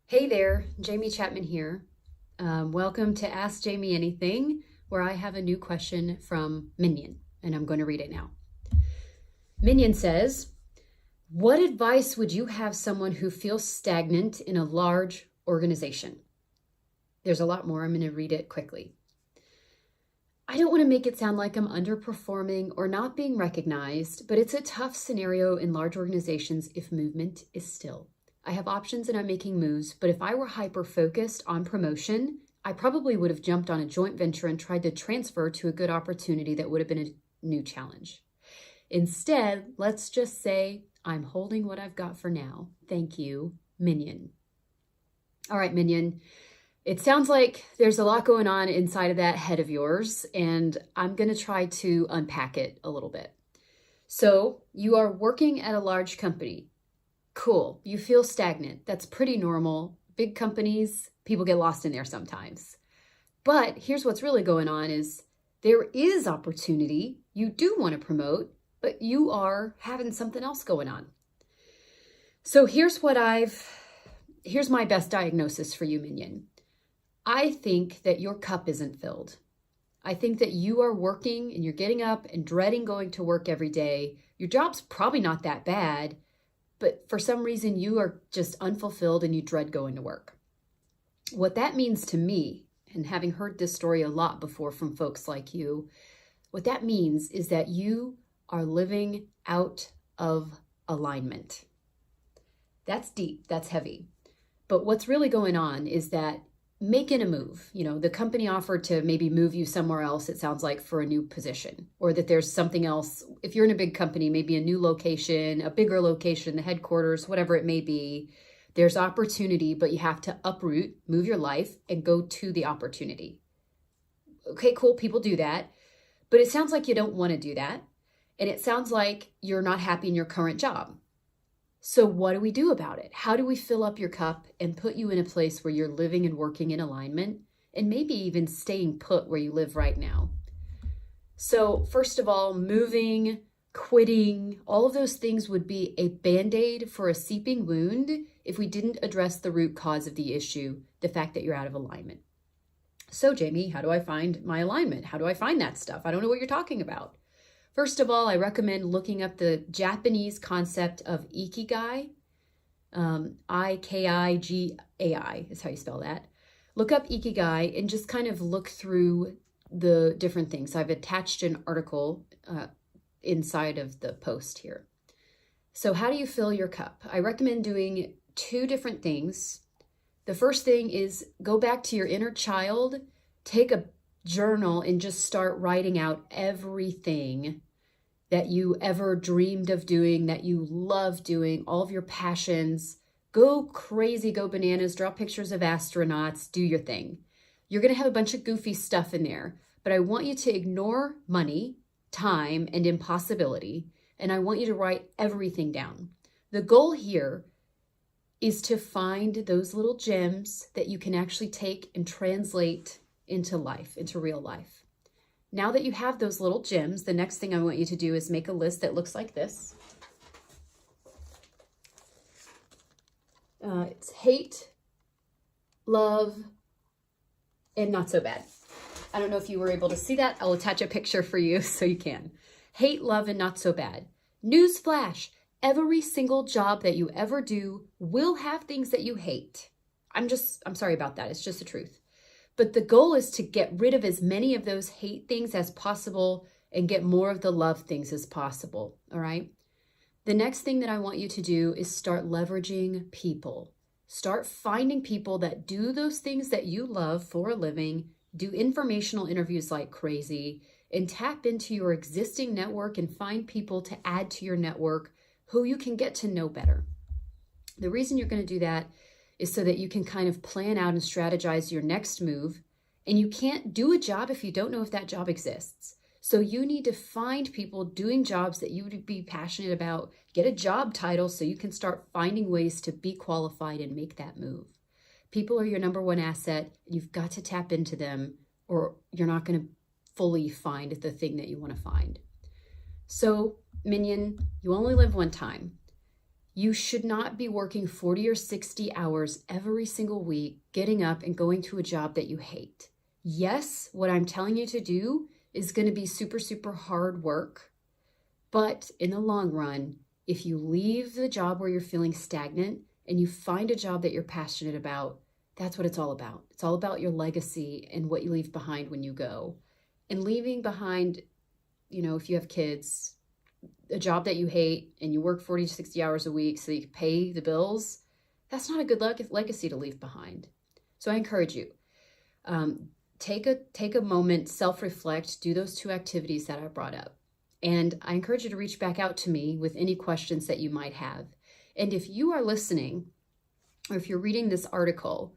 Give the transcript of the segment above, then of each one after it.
Hey there, Jamie Chapman here. Welcome to Ask Jamie Anything, where I have a new question from Minion, and I'm going to read it now. Minion says, what advice would you have someone who feels stagnant in a large organization? There's a lot more. I'm going to read it quickly. I don't want to make it sound like I'm underperforming or not being recognized, but it's a tough scenario in large organizations if movement is still. I have options and I'm making moves, but if I were hyper-focused on promotion, I probably would have jumped on a joint venture and tried to transfer to a good opportunity that would have been a new challenge. Instead, let's just say I'm holding what I've got for now. Thank you, Minion. All right, Minion. It sounds like there's a lot going on inside of that head of yours, and I'm going to try to unpack it a little bit. So you are working at a large company. Cool. You feel stagnant. That's pretty normal. Big companies, people get lost in there sometimes. But here's what's really going on is there is opportunity. You do want to promote, but you are having something else going on. So here's my best diagnosis for you, Minion. I think that your cup isn't filled. I think that you are working and you're getting up and dreading going to work every day. Your job's probably not that bad, but for some reason you are just unfulfilled and you dread going to work. What that means to me, and having heard this story a lot before from folks like you, what that means is that you are living out of alignment. That's deep, that's heavy. But what's really going on is that making a move, the company offered to maybe move you somewhere else, it sounds like, for a new position, or that there's something else. If you're in a big company, maybe a new location, a bigger location, the headquarters, whatever it may be, there's opportunity, but you have to uproot, move your life, and go to the opportunity. Okay, cool, people do that, but it sounds like you don't want to do that, and it sounds like you're not happy in your current job. So what do we do about it? How do we fill up your cup and put you in a place where you're living and working in alignment, and maybe even staying put where you live right now? So first of all, moving, quitting, all of those things would be a Band-Aid for a seeping wound if we didn't address the root cause of the issue, the fact that you're out of alignment. So Jamie, how do I find my alignment? How do I find that stuff? I don't know what you're talking about. First of all, I recommend looking up the Japanese concept of ikigai. Ikigai is how you spell that. Look up ikigai and just kind of look through the different things. I've attached an article inside of the post here. So how do you fill your cup? I recommend doing two different things. The first thing is go back to your inner child, take a journal and just start writing out everything that you ever dreamed of doing, that you love doing, all of your passions. Go crazy, go bananas, draw pictures of astronauts, do your thing. You're going to have a bunch of goofy stuff in there, but I want you to ignore money, time, and impossibility, and I want you to write everything down. The goal here is to find those little gems that you can actually take and translate into life, into real life. Now that you have those little gems, the next thing I want you to do is make a list that looks like this. It's hate, love, and not so bad. I don't know if you were able to see that. I'll attach a picture for you so you can. Hate, love, and not so bad. Newsflash, every single job that you ever do will have things that you hate. I'm sorry about that. It's just the truth. But the goal is to get rid of as many of those hate things as possible and get more of the love things as possible, all right? The next thing that I want you to do is start leveraging people. Start finding people that do those things that you love for a living, do informational interviews like crazy, and tap into your existing network and find people to add to your network who you can get to know better. The reason you're going to do that is so that you can kind of plan out and strategize your next move. And you can't do a job if you don't know if that job exists. So you need to find people doing jobs that you would be passionate about, get a job title so you can start finding ways to be qualified and make that move. People are your number one asset. You've got to tap into them or you're not going to fully find the thing that you want to find. So Minion, you only live one time. You should not be working 40 or 60 hours every single week, getting up and going to a job that you hate. Yes, what I'm telling you to do is going to be super, super hard work. But in the long run, if you leave the job where you're feeling stagnant and you find a job that you're passionate about, that's what it's all about. It's all about your legacy and what you leave behind when you go. And leaving behind, if you have kids, a job that you hate and you work 40 to 60 hours a week so you can pay the bills, that's not a good legacy to leave behind. So I encourage you, take a moment, self-reflect, do those 2 activities that I brought up. And I encourage you to reach back out to me with any questions that you might have. And if you are listening, or if you're reading this article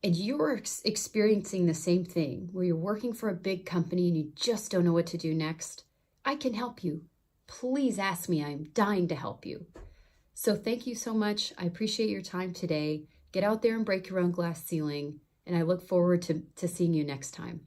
and you're experiencing the same thing, where you're working for a big company and you just don't know what to do next, I can help you. Please ask me. I'm dying to help you. So thank you so much. I appreciate your time today. Get out there and break your own glass ceiling. And I look forward to seeing you next time.